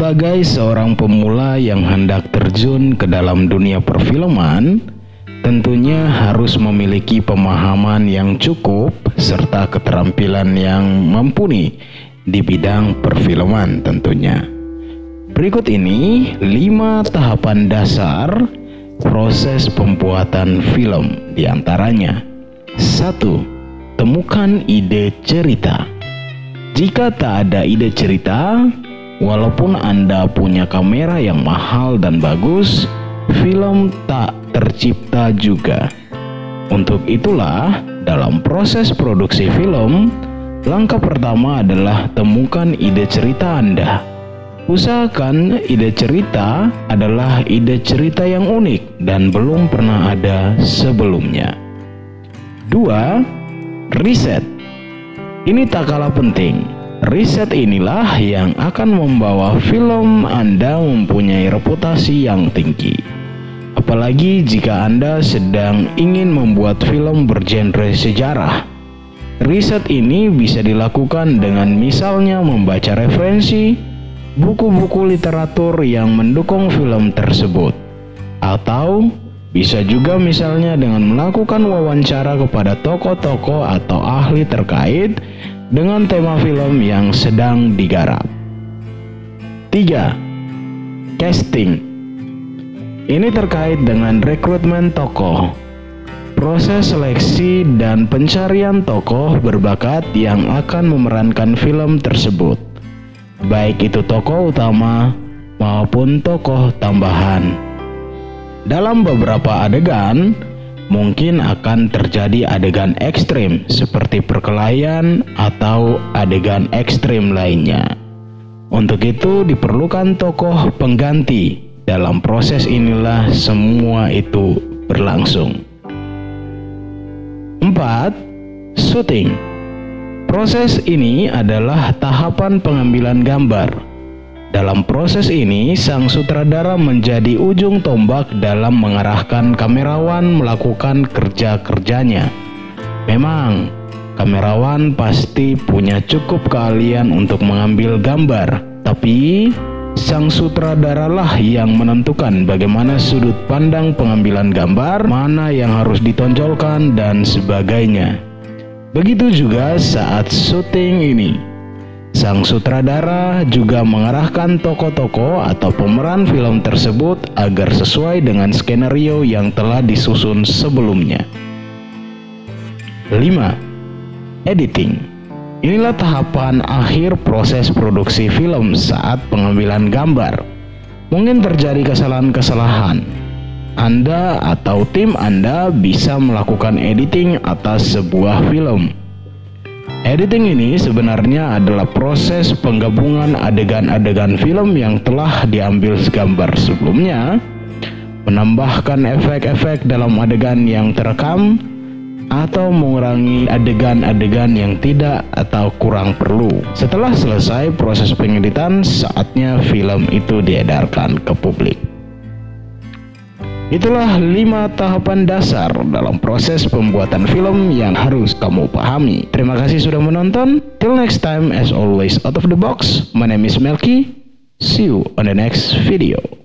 Sebagai seorang pemula yang hendak terjun ke dalam dunia perfilman, tentunya harus memiliki pemahaman yang cukup serta keterampilan yang mumpuni di bidang perfilman tentunya. Berikut ini 5 tahapan dasar proses pembuatan film, diantaranya. 1. Temukan ide cerita. Jika tak ada ide cerita, walaupun Anda punya kamera yang mahal dan bagus, film tak tercipta juga. Untuk itulah, dalam proses produksi film, langkah pertama adalah temukan ide cerita Anda. Usahakan ide cerita adalah ide cerita yang unik dan belum pernah ada sebelumnya. 2. Riset. Ini tak kalah penting. Riset inilah yang akan membawa film Anda mempunyai reputasi yang tinggi. Apalagi jika Anda sedang ingin membuat film bergenre sejarah. Riset ini bisa dilakukan dengan misalnya membaca referensi buku-buku literatur yang mendukung film tersebut, atau bisa juga misalnya dengan melakukan wawancara kepada tokoh-tokoh atau ahli terkait dengan tema film yang sedang digarap. 3. Casting. Ini terkait dengan rekrutmen tokoh. Proses seleksi dan pencarian tokoh berbakat yang akan memerankan film tersebut, baik itu tokoh utama maupun tokoh tambahan. Dalam beberapa adegan, mungkin akan terjadi adegan ekstrim seperti perkelahian atau adegan ekstrim lainnya. Untuk itu diperlukan tokoh pengganti. Dalam proses inilah semua itu berlangsung. 4. Syuting. Proses ini adalah tahapan pengambilan gambar. Dalam proses ini, sang sutradara menjadi ujung tombak dalam mengarahkan kamerawan melakukan kerja-kerjanya. Memang, kamerawan pasti punya cukup keahlian untuk mengambil gambar, tapi sang sutradara lah yang menentukan bagaimana sudut pandang pengambilan gambar, mana yang harus ditonjolkan, dan sebagainya. Begitu juga saat syuting ini, sang sutradara juga mengarahkan tokoh-tokoh atau pemeran film tersebut agar sesuai dengan skenario yang telah disusun sebelumnya. 5. Editing. Inilah tahapan akhir proses produksi film saat pengambilan gambar. Mungkin terjadi kesalahan-kesalahan. Anda atau tim Anda bisa melakukan editing atas sebuah film. Editing ini sebenarnya adalah proses penggabungan adegan-adegan film yang telah diambil gambar sebelumnya, menambahkan efek-efek dalam adegan yang terekam, atau mengurangi adegan-adegan yang tidak atau kurang perlu. Setelah selesai proses pengeditan, saatnya film itu diedarkan ke publik. Itulah 5 tahapan dasar dalam proses pembuatan film yang harus kamu pahami. Terima kasih sudah menonton. Till next time, as always, out of the box. My name is Melky. See you on the next video.